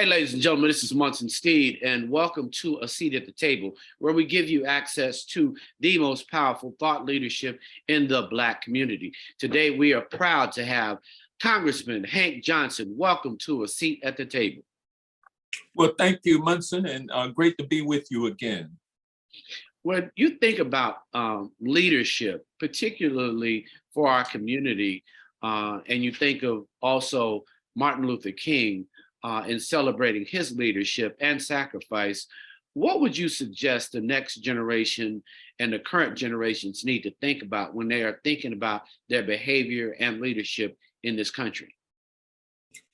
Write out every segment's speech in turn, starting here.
Hey, ladies and gentlemen, this is Munson Steed, and welcome to A Seat at the Table, where we give you access to the most powerful thought leadership in the Black community. Today, we are proud to have Congressman Hank Johnson. Welcome to A Seat at the Table. Well, thank you, Munson, and great to be with you again. When you think about leadership, particularly for our community, and you think of also Martin Luther King, in celebrating his leadership and sacrifice, what would you suggest the next generation and the current generations need to think about when they are thinking about their behavior and leadership in this country?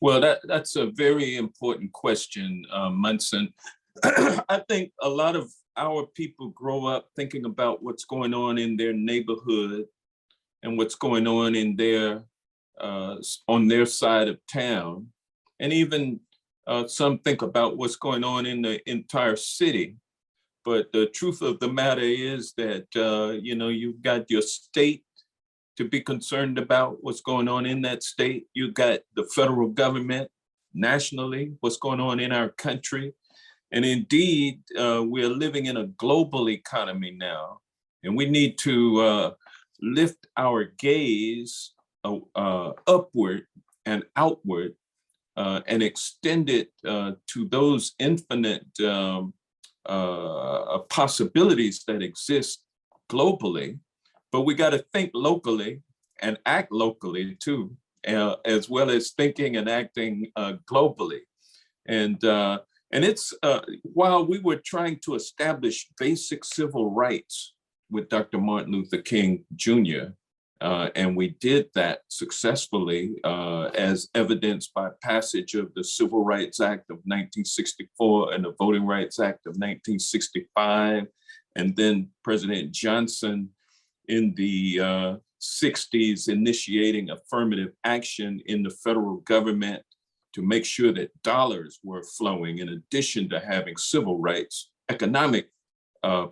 Well, that's a very important question, Munson. I think a lot of our people grow up thinking about what's going on in their neighborhood and what's going on in on their side of town. And even some think about what's going on in the entire city. But the truth of the matter is that, you've got your state to be concerned about what's going on in that state. You've got the federal government nationally, what's going on in our country. And indeed, we're living in a global economy now. And we need to lift our gaze upward and outward and extend it to those infinite possibilities that exist globally. But we got to think locally and act locally too, as well as thinking and acting globally. And it's while we were trying to establish basic civil rights with Dr. Martin Luther King Jr., and we did that successfully, as evidenced by passage of the Civil Rights Act of 1964 and the Voting Rights Act of 1965. And then President Johnson in the 60s initiating affirmative action in the federal government to make sure that dollars were flowing, in addition to having civil rights, economic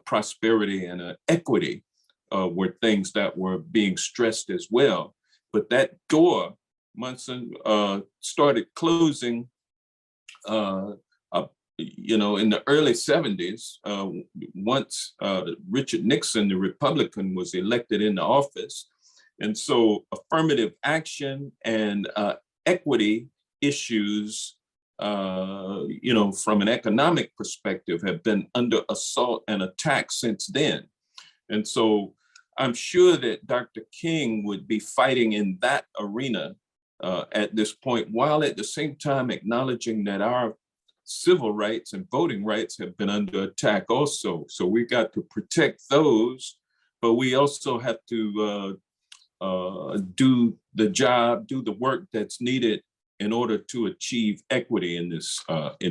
prosperity and equity. Were things that were being stressed as well. But that door, Munson, started closing, in the early 70s, once Richard Nixon, the Republican, was elected into office. And so affirmative action and equity issues, from an economic perspective, have been under assault and attack since then. And so I'm sure that Dr. King would be fighting in that arena at this point, while at the same time acknowledging that our civil rights and voting rights have been under attack also. So we got to protect those, but we also have to do the job, do the work that's needed in order to achieve equity in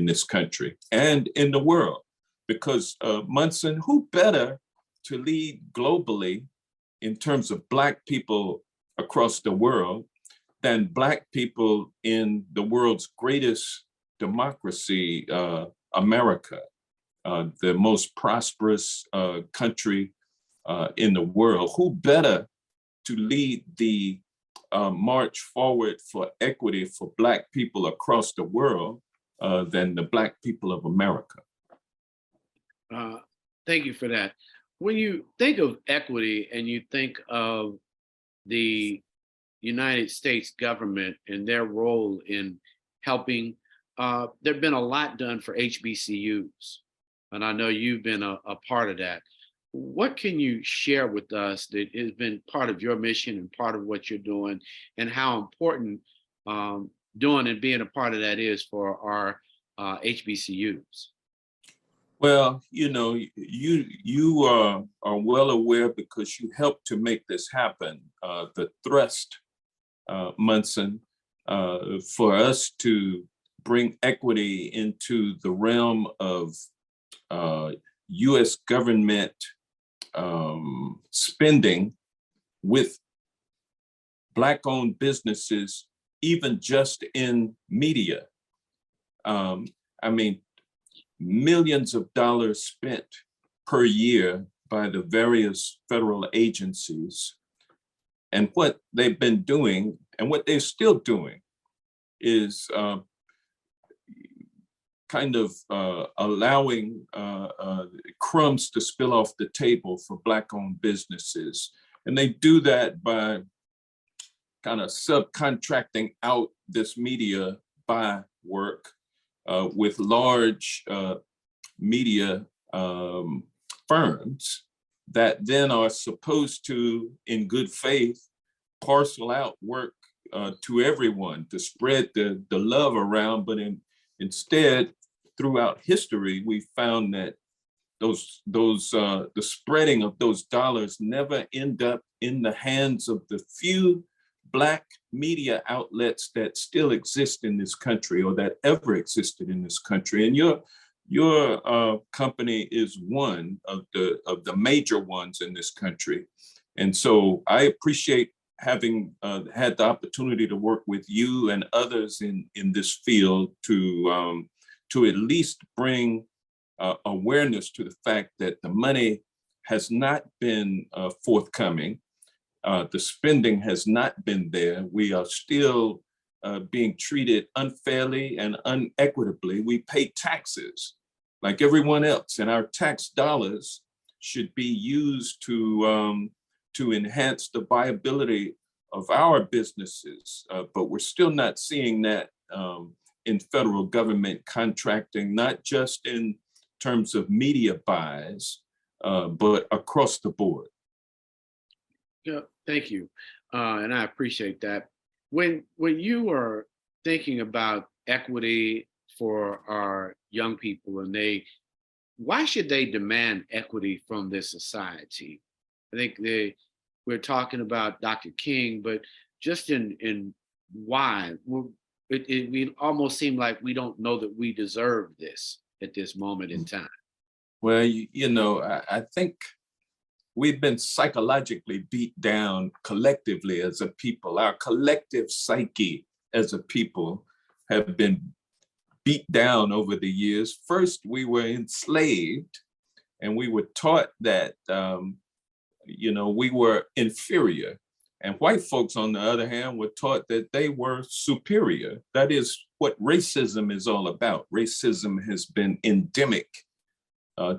this country and in the world. Because Munson, who better to lead globally in terms of Black people across the world than Black people in the world's greatest democracy, America, the most prosperous country in the world. Who better to lead the march forward for equity for Black people across the world than the Black people of America? Thank you for that. When you think of equity and you think of the United States government and their role in helping, there've been a lot done for HBCUs, and I know you've been a part of that. What can you share with us that has been part of your mission and part of what you're doing, and how important doing and being a part of that is for our HBCUs? Well, you are well aware, because you helped to make this happen. The thrust, Munson, for us to bring equity into the realm of U.S. government spending with Black-owned businesses, even just in media. Millions of dollars spent per year by the various federal agencies. And what they've been doing and what they're still doing is kind of allowing crumbs to spill off the table for Black-owned businesses. And they do that by kind of subcontracting out this media buy work with large media firms that then are supposed to, in good faith, parcel out work to everyone to spread the love around. But instead, throughout history, we found that the spreading of those dollars never end up in the hands of the few Black media outlets that still exist in this country, or that ever existed in this country. And your company is one of the major ones in this country. And so I appreciate having had the opportunity to work with you and others in this field to at least bring awareness to the fact that the money has not been forthcoming. The spending has not been there. We are still being treated unfairly and unequitably. We pay taxes like everyone else, and our tax dollars should be used to enhance the viability of our businesses. But we're still not seeing that in federal government contracting, not just in terms of media buys, but across the board. Yeah, thank you. And I appreciate that. When you are thinking about equity for our young people, and why should they demand equity from this society? I think we're talking about Dr. King, but just in why, it almost seem like we don't know that we deserve this at this moment in time. Well, I think we've been psychologically beat down collectively as a people. Our collective psyche as a people have been beat down over the years. First, we were enslaved, and we were taught that, we were inferior. And white folks, on the other hand, were taught that they were superior. That is what racism is all about. Racism has been endemic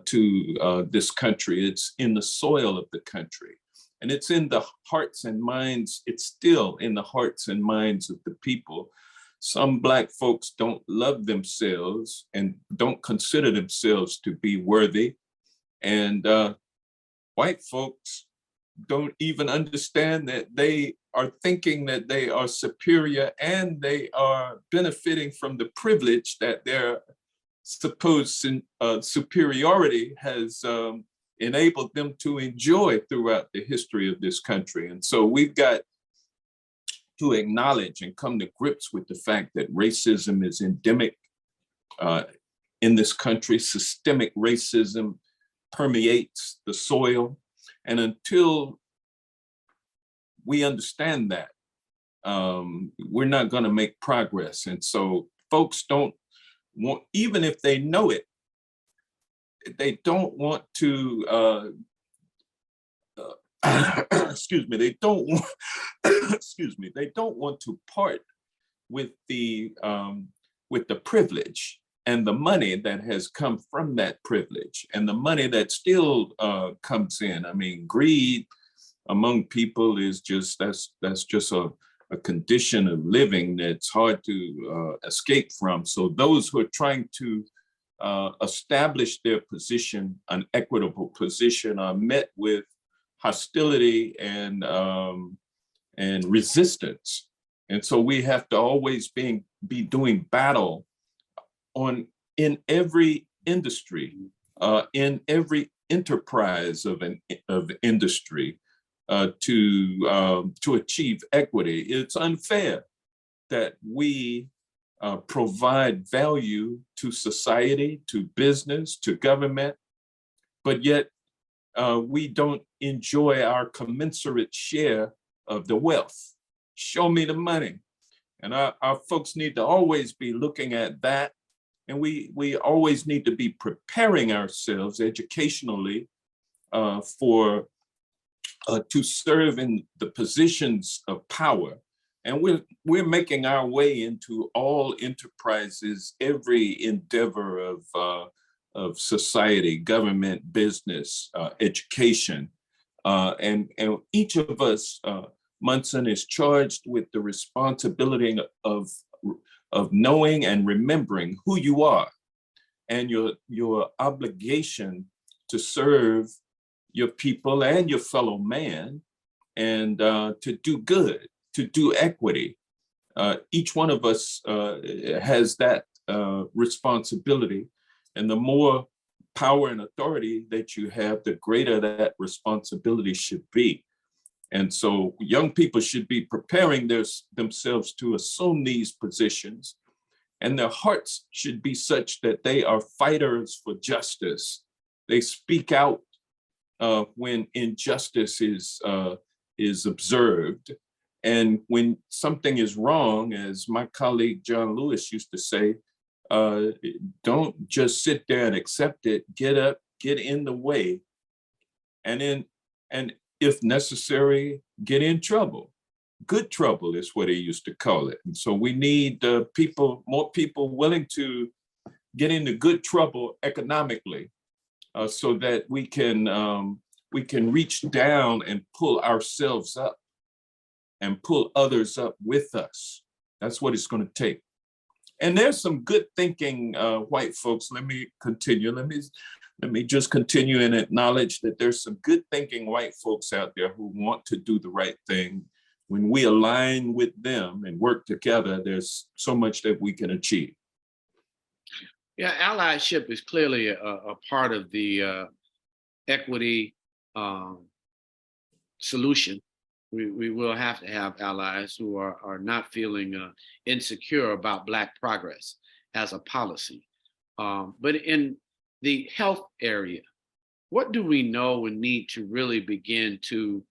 to this country. It's in the soil of the country. And it's in the hearts and minds, it's still in the hearts and minds of the people. Some Black folks don't love themselves and don't consider themselves to be worthy. And white folks don't even understand that they are thinking that they are superior, and they are benefiting from the privilege that their supposed superiority has enabled them to enjoy throughout the history of this country. And so we've got to acknowledge and come to grips with the fact that racism is endemic in this country. Systemic racism permeates the soil. And until we understand that, we're not going to make progress. And so folks don't want, even if they know it, they don't want to, excuse me, they don't want, excuse me, they don't want to part with the privilege and the money that has come from that privilege, and the money that still comes in. I mean, greed among people is just, that's just a condition of living that's hard to escape from. So those who are trying to establish their position, an equitable position, are met with hostility and resistance. And so we have to always be doing battle in every industry, in every enterprise of industry, to achieve equity. It's unfair that we provide value to society, to business, to government, but yet we don't enjoy our commensurate share of the wealth. Show me the money. And our folks need to always be looking at that. And we always need to be preparing ourselves educationally to serve in the positions of power, And we're making our way into all enterprises, every endeavor of society, government, business, education. And each of us, Munson, is charged with the responsibility of knowing and remembering who you are and your obligation to serve your people and your fellow man, and to do good, to do equity. Each one of us has that responsibility, and the more power and authority that you have, the greater that responsibility should be. And so young people should be preparing themselves to assume these positions, and their hearts should be such that they are fighters for justice. They speak out when injustice is observed. And when something is wrong, as my colleague John Lewis used to say, don't just sit there and accept it. Get up, get in the way, and if necessary, get in trouble. Good trouble is what he used to call it. And so we need more people willing to get into good trouble economically, so that we can reach down and pull ourselves up and pull others up with us. That's what it's going to take. And there's some good thinking white folks. Let me continue. Let me just continue and acknowledge that there's some good thinking white folks out there who want to do the right thing. When we align with them and work together, there's so much that we can achieve. Yeah, allyship is clearly a part of the equity solution. We will have to have allies who are not feeling insecure about Black progress as a policy. But in the health area, what do we know and need to really begin to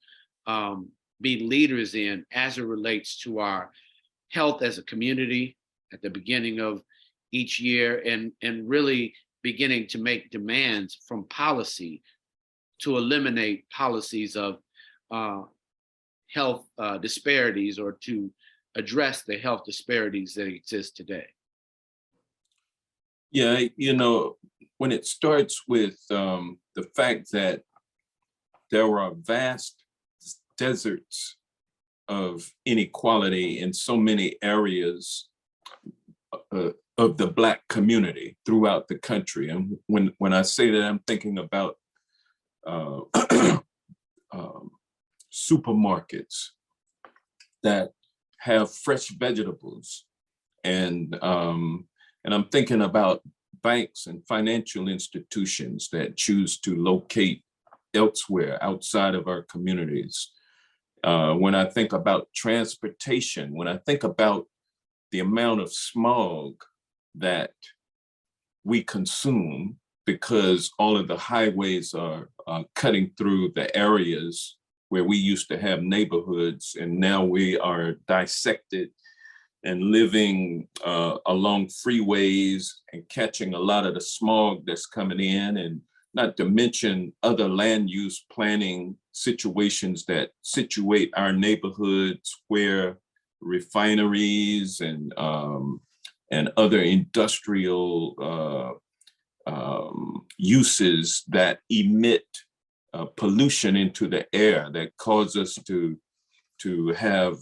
be leaders in as it relates to our health as a community at the beginning of each year, and really beginning to make demands from policy to eliminate policies of health disparities, or to address the health disparities that exist today? Yeah, when it starts with the fact that there are vast deserts of inequality in so many areas of the Black community throughout the country. And when I say that, I'm thinking about supermarkets that have fresh vegetables, and I'm thinking about banks and financial institutions that choose to locate elsewhere outside of our communities. When I think about transportation, when I think about the amount of smog that we consume because all of the highways are cutting through the areas where we used to have neighborhoods, and now we are dissected and living along freeways and catching a lot of the smog that's coming in, and not to mention other land use planning situations that situate our neighborhoods where refineries and other industrial uses that emit pollution into the air that cause us to have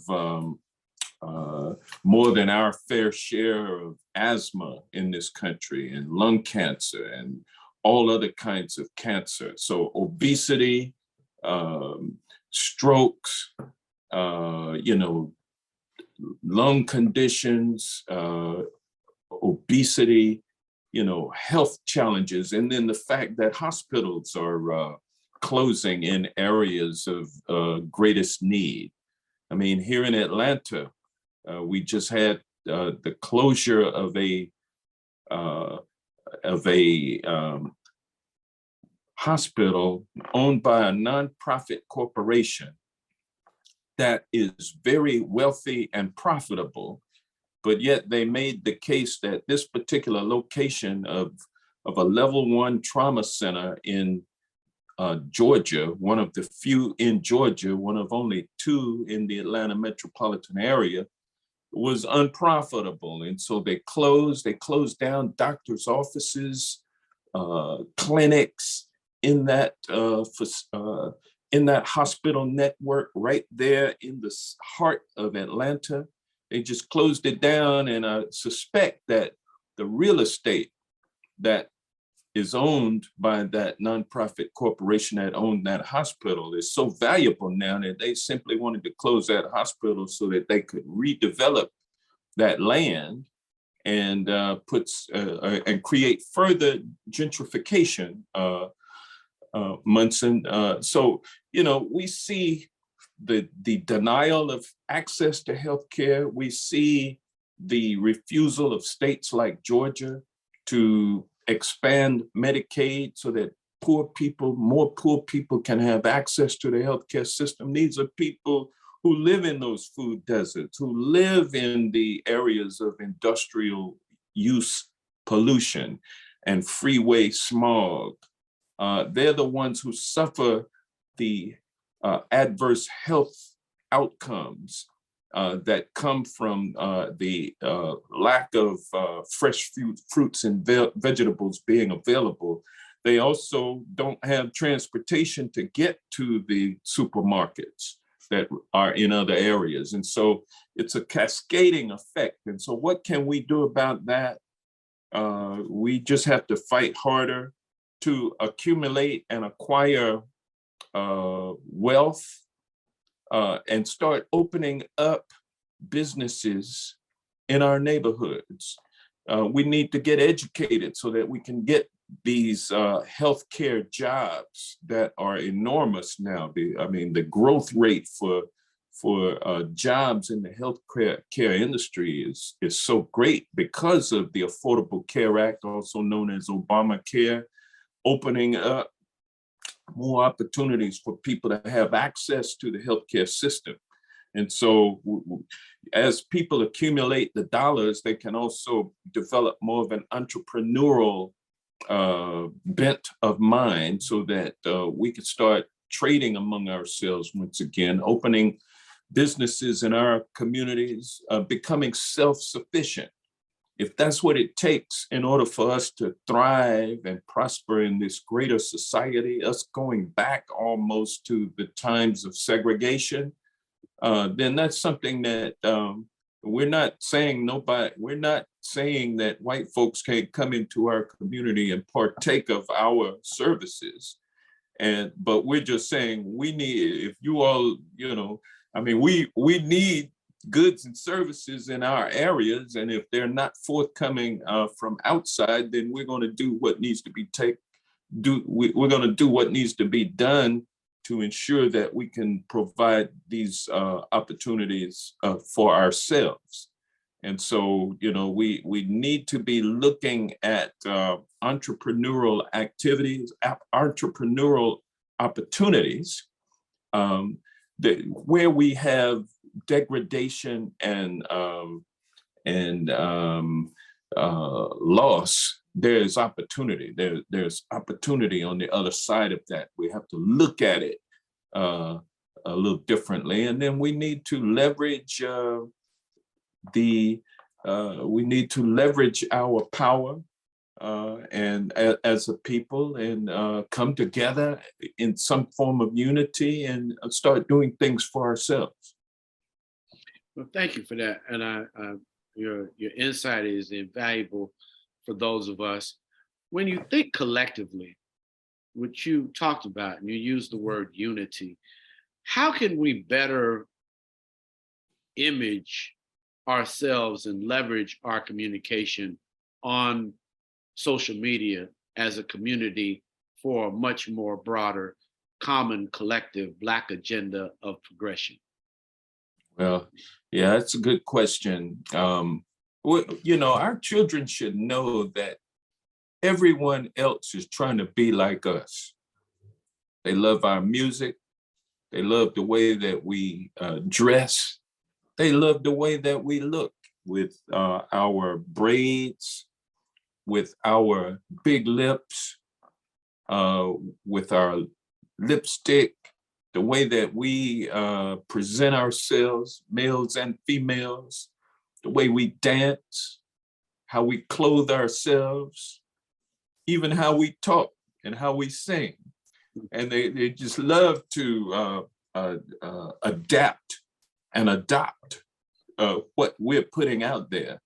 more than our fair share of asthma in this country, and lung cancer and all other kinds of cancer. So obesity, strokes, lung conditions, obesity, health challenges, and then the fact that hospitals are closing in areas of greatest need. I mean, here in Atlanta, we just had the closure of a hospital owned by a nonprofit corporation that is very wealthy and profitable, but yet they made the case that this particular location of a level 1 trauma center in Georgia, one of the few in Georgia, one of only two in the Atlanta metropolitan area, was unprofitable. And so they closed down doctors' offices, clinics in that hospital network right there in the heart of Atlanta. They just closed it down, and I suspect that the real estate that is owned by that nonprofit corporation that owned that hospital is so valuable now that they simply wanted to close that hospital so that they could redevelop that land and and create further gentrification, Munson. So, we see the denial of access to healthcare. We see the refusal of states like Georgia to expand Medicaid so that more poor people can have access to the healthcare system. These are people who live in those food deserts, who live in the areas of industrial use pollution and freeway smog. They're the ones who suffer the adverse health outcomes that come from the lack of fresh fruits and vegetables being available. They also don't have transportation to get to the supermarkets that are in other areas. And so it's a cascading effect. And so what can we do about that? We just have to fight harder to accumulate and acquire wealth, and start opening up businesses in our neighborhoods. We need to get educated so that we can get these healthcare jobs that are enormous now. The growth rate for jobs in the healthcare industry is so great because of the Affordable Care Act, also known as Obamacare, opening up more opportunities for people to have access to the healthcare system. And so as people accumulate the dollars, they can also develop more of an entrepreneurial bent of mind so that we can start trading among ourselves once again, opening businesses in our communities, becoming self-sufficient. If that's what it takes in order for us to thrive and prosper in this greater society, us going back almost to the times of segregation, then that's something that we're not saying that white folks can't come into our community and partake of our services. But we're just saying we need, if you all, we need goods and services in our areas, and if they're not forthcoming from outside, then we're going to do what needs to be we're going to do what needs to be done to ensure that we can provide these opportunities for ourselves. And so, we need to be looking at entrepreneurial activities, entrepreneurial opportunities, where we have degradation and loss. There's opportunity. There's opportunity on the other side of that. We have to look at it a little differently, and then we need to leverage our power and as a people, and come together in some form of unity and start doing things for ourselves. Well, thank you for that, and your insight is invaluable for those of us. When you think collectively, which you talked about, and you used the word unity, how can we better image ourselves and leverage our communication on social media as a community for a much more broader, common, collective Black agenda of progression? Well, yeah, that's a good question. Our children should know that everyone else is trying to be like us. They love our music. They love the way that we dress. They love the way that we look with our braids, with our big lips, with our lipstick, the way that we present ourselves, males and females, the way we dance, how we clothe ourselves, even how we talk and how we sing. And they just love to adapt and adopt what we're putting out there.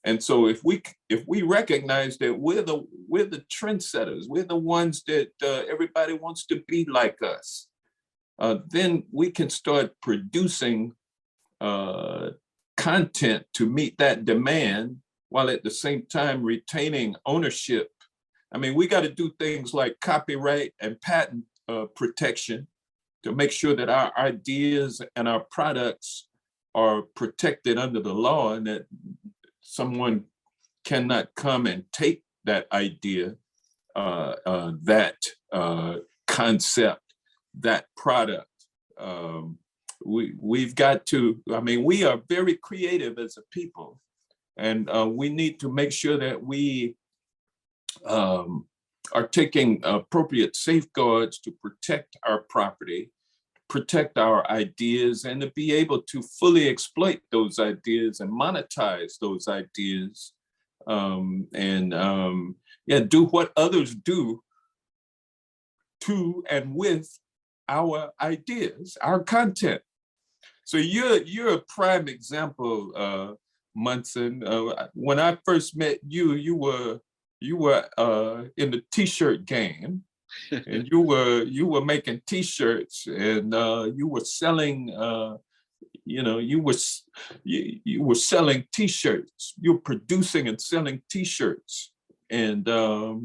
And so if we recognize that we're the trendsetters, we're the ones that everybody wants to be like us, then we can start producing content to meet that demand while at the same time retaining ownership. I mean, we got to do things like copyright and patent protection to make sure that our ideas and our products are protected under the law, and that someone cannot come and take that idea, that concept, that product. We've got to, I mean, we are very creative as a people, and we need to make sure that we are taking appropriate safeguards to protect our property, protect our ideas, and to be able to fully exploit those ideas and monetize those ideas, yeah, do what others do to and with our ideas, our content. So you're a prime example, Munson. When I first met you, you were in the t-shirt game, and you were making t-shirts, and you were selling. You were selling t-shirts. You're producing and selling t-shirts, and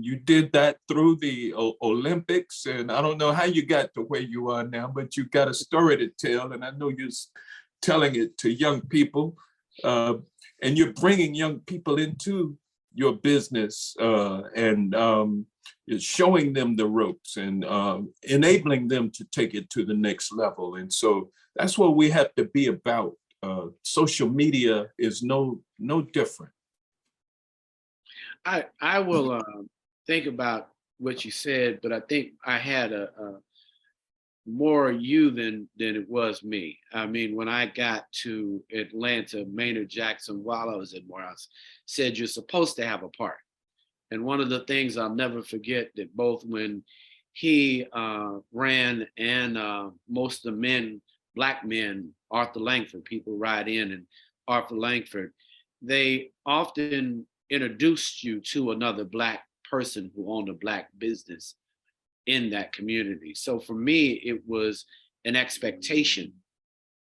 you did that through the Olympics. And I don't know how you got to where you are now, but you got a story to tell, and I know you're telling it to young people, and you're bringing young people into your business, and showing them the ropes, and enabling them to take it to the next level. And so that's what we have to be about. Social media is no different. I will think about what you said, but I think I had a more you than it was me. I mean, when I got to Atlanta, Maynard Jackson, while I was at Morehouse, said you're supposed to have a park. And one of the things I'll never forget, that both when he ran and most of the men, Black men, Arthur Langford, people ride in, and Arthur Langford, they often introduced you to another Black person who owned a Black business in that community. So for me, it was an expectation,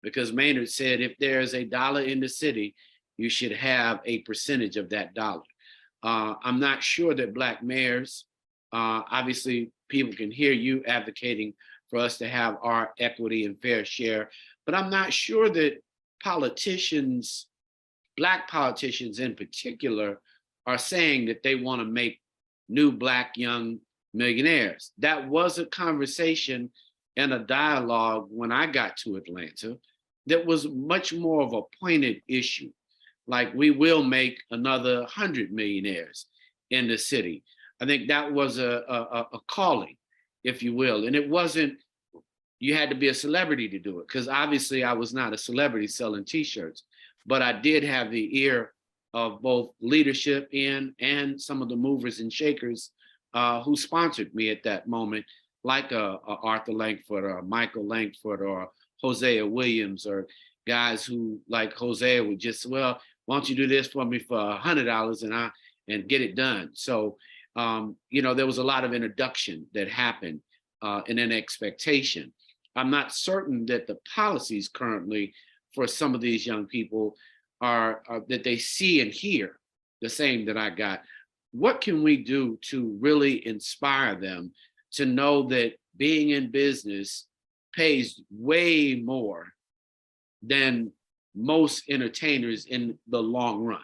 because Maynard said, if there's $1 in the city, you should have a percentage of that dollar. I'm not sure that Black mayors, obviously people can hear you advocating for us to have our equity and fair share, but I'm not sure that politicians, Black politicians in particular, are saying that they want to make new Black young millionaires. That was a conversation and a dialogue when I got to Atlanta that was much more of a pointed issue. Like, we will make another 100 millionaires in the city. I think that was a calling, if you will. And it wasn't, you had to be a celebrity to do it, because obviously I was not a celebrity selling t-shirts, but I did have the ear of both leadership and some of the movers and shakers who sponsored me at that moment, like Arthur Langford or Michael Langford or Hosea Williams, or guys who, like Hosea, would just, well, why don't you do this for me for $100 and get it done? So, there was a lot of introduction that happened and an expectation. I'm not certain that the policies currently for some of these young people are that they see and hear the same that I got. What can we do to really inspire them to know that being in business pays way more than most entertainers in the long run?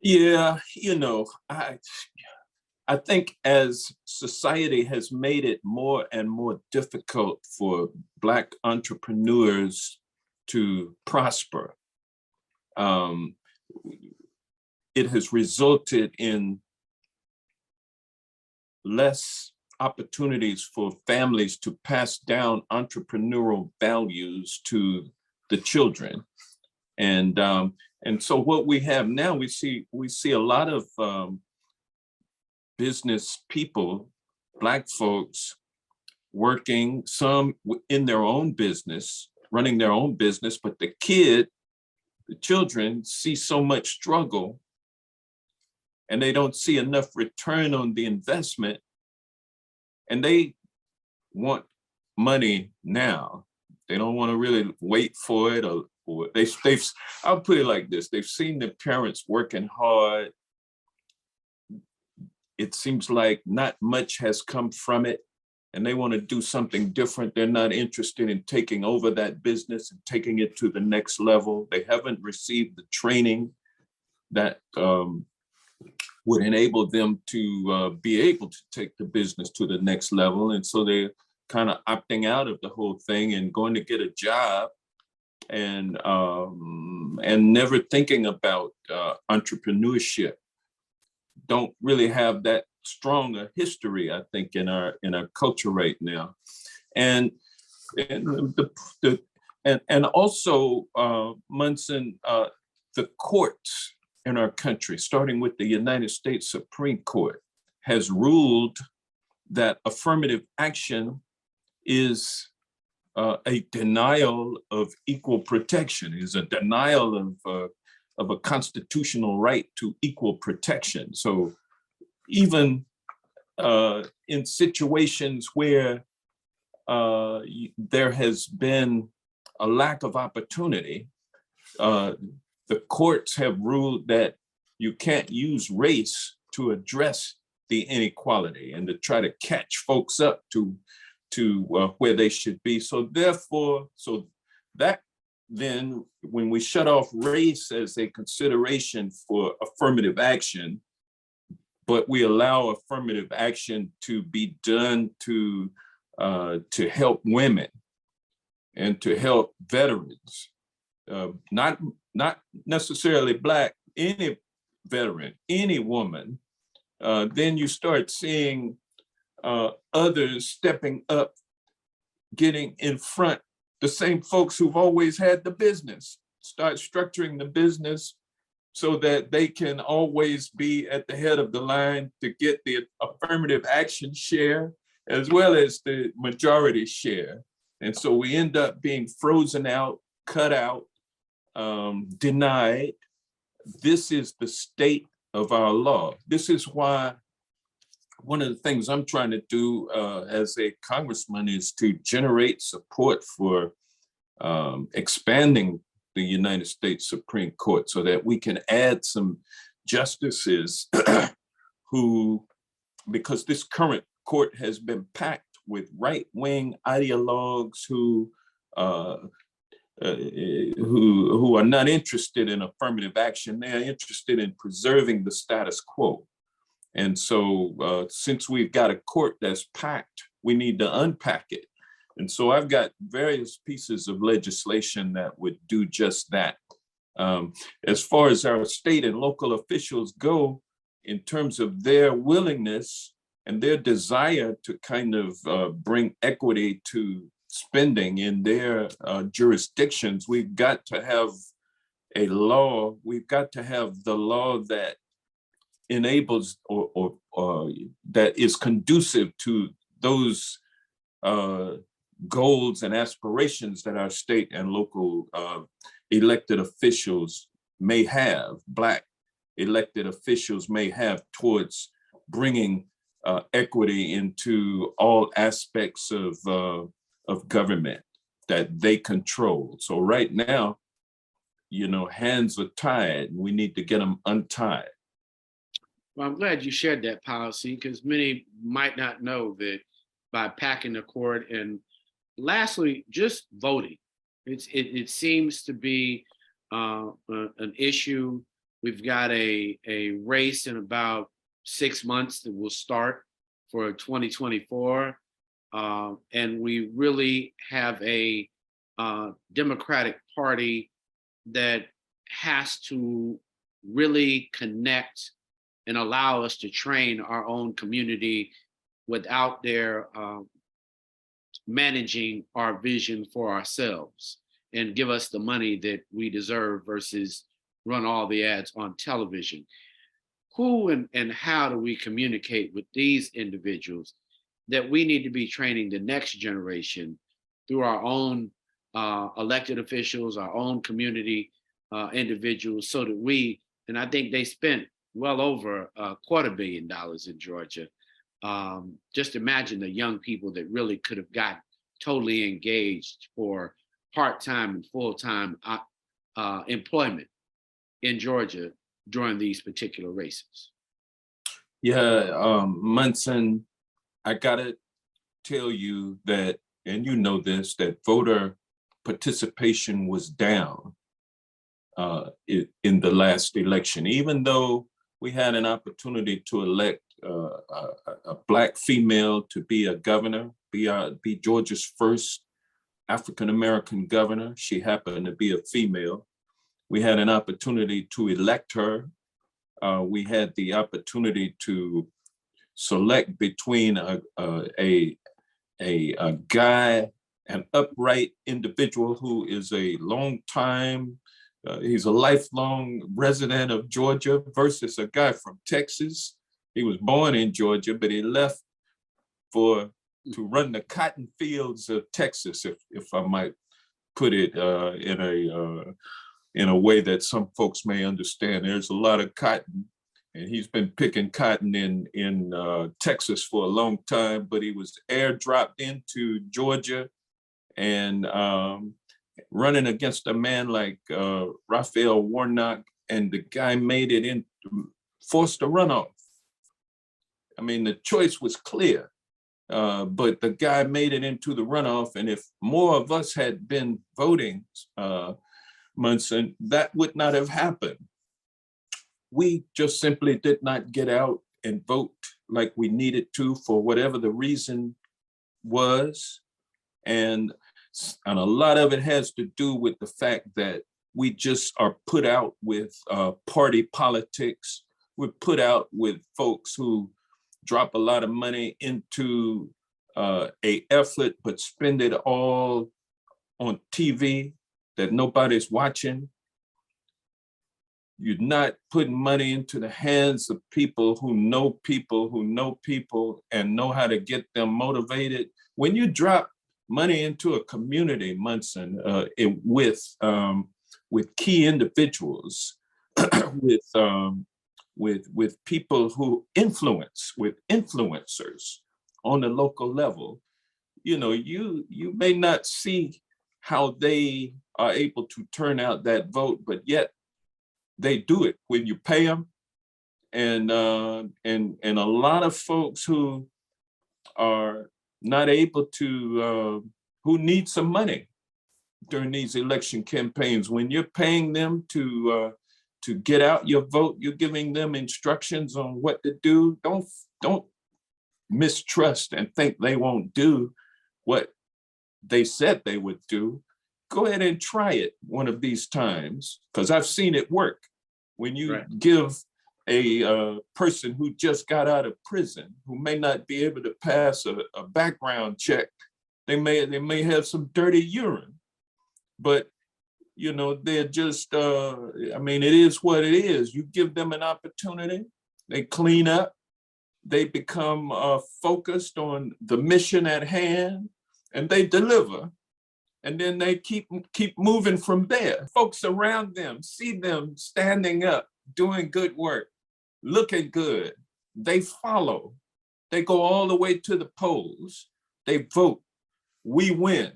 Yeah, I think as society has made it more and more difficult for Black entrepreneurs to prosper, it has resulted in less opportunities for families to pass down entrepreneurial values to the children. And so what we have now, we see a lot of business people, Black folks, working, some in their own business, running their own business, but the children see so much struggle and they don't see enough return on the investment, and they want money now. They don't want to really wait for it, or I'll put it like this: they've seen their parents working hard. It seems like not much has come from it, and they want to do something different. They're not interested in taking over that business and taking it to the next level. They haven't received the training that would enable them to be able to take the business to the next level. And so they're kind of opting out of the whole thing and going to get a job, and never thinking about entrepreneurship. Don't really have that strong a history, I think, in our culture right now. And also Munson, the courts in our country, starting with the United States Supreme Court, has ruled that affirmative action is a denial of equal protection, is a denial of a constitutional right to equal protection. So even in situations where there has been a lack of opportunity, the courts have ruled that you can't use race to address the inequality and to try to catch folks up to where they should be. So therefore, that then when we shut off race as a consideration for affirmative action, but we allow affirmative action to be done to help women and to help veterans, not necessarily Black, any veteran, any woman, then you start seeing others stepping up, getting in front, the same folks who've always had the business, start structuring the business so that they can always be at the head of the line to get the affirmative action share as well as the majority share. And so we end up being frozen out, cut out, denied. This is the state of our law. This is why one of the things I'm trying to do as a congressman is to generate support for expanding the United States Supreme Court so that we can add some justices who, because this current court has been packed with right-wing ideologues who are not interested in affirmative action. They're interested in preserving the status quo. And so since we've got a court that's packed, we need to unpack it. And so I've got various pieces of legislation that would do just that. As far as our state and local officials go, in terms of their willingness and their desire to kind of bring equity to spending in their jurisdictions, we've got to have a law. We've got to have the law that enables or that is conducive to those goals and aspirations that our state and local elected officials may have, Black elected officials may have towards bringing equity into all aspects of government that they control. So right now, hands are tied. We need to get them untied. Well, I'm glad you shared that policy, because many might not know that by packing the court. And lastly, just voting. It seems to be an issue. We've got a race in about 6 months that will start for 2024. And we really have a Democratic Party that has to really connect and allow us to train our own community without their managing our vision for ourselves and give us the money that we deserve versus run all the ads on television. Who and how do we communicate with these individuals that we need to be training the next generation through our own elected officials, our own community individuals, so that we, and I think they spent well over $250 million in Georgia. Just imagine the young people that really could have got totally engaged for part-time and full-time employment in Georgia during these particular races. Yeah, Munson, I gotta tell you that, and you know this, that voter participation was down in the last election, even though we had an opportunity to elect a Black female to be a governor, be Georgia's first African-American governor. She happened to be a female. We had an opportunity to elect her. We had the opportunity to select between a guy, an upright individual who is a long time, he's a lifelong resident of Georgia, versus a guy from Texas. He was born in Georgia, but he left to run the cotton fields of Texas, if I might put it in a way that some folks may understand. There's a lot of cotton, and he's been picking cotton in Texas for a long time, but he was airdropped into Georgia and running against a man like Raphael Warnock, and the guy made it in, forced a runoff. I mean, the choice was clear, but the guy made it into the runoff, and if more of us had been voting, Munson, that would not have happened. We just simply did not get out and vote like we needed to, for whatever the reason was. And a lot of it has to do with the fact that we just are put out with party politics. We're put out with folks who drop a lot of money into a effort, but spend it all on TV that nobody's watching. You're not putting money into the hands of people who know people who know people and know how to get them motivated. When you drop money into a community, Munson, with key individuals, with people who influence, with influencers on the local level, you know, you may not see how they are able to turn out that vote, but yet they do it when you pay them. And a lot of folks who are not able to, who need some money during these election campaigns, when you're paying them to get out your vote, you're giving them instructions on what to do. Don't mistrust and think they won't do what they said they would do. Go ahead and try it one of these times, because I've seen it work. When you give a person who just got out of prison, who may not be able to pass a background check, they may have some dirty urine, but you know, they're just, I mean, it is what it is. You give them an opportunity, they clean up, they become focused on the mission at hand, and they deliver. And then they keep moving from there. Folks around them see them standing up, doing good work, looking good. They follow. They go all the way to the polls. They vote. We win.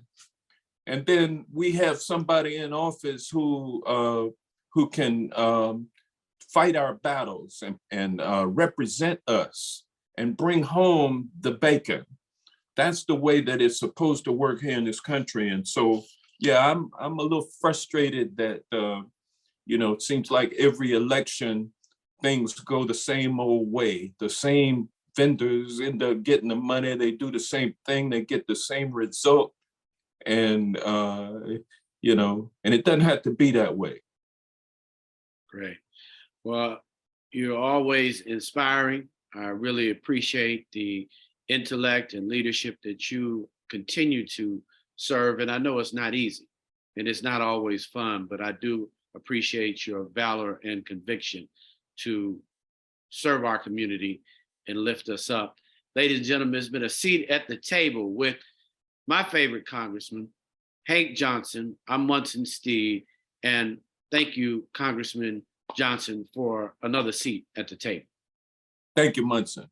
And then we have somebody in office who can fight our battles and represent us and bring home the bacon. That's the way that it's supposed to work here in this country. And so, yeah, I'm a little frustrated that, you know, it seems like every election, things go the same old way. The same vendors end up getting the money. They do the same thing. They get the same result. And, you know, and it doesn't have to be that way. Great. Well, you're always inspiring. I really appreciate the intellect and leadership that you continue to serve. And I know it's not easy and it's not always fun, but I do appreciate your valor and conviction to serve our community and lift us up. Ladies and gentlemen, it's been a seat at the table with my favorite congressman, Hank Johnson. I'm Munson Steed, and thank you, Congressman Johnson, for another seat at the table. Thank you, Munson.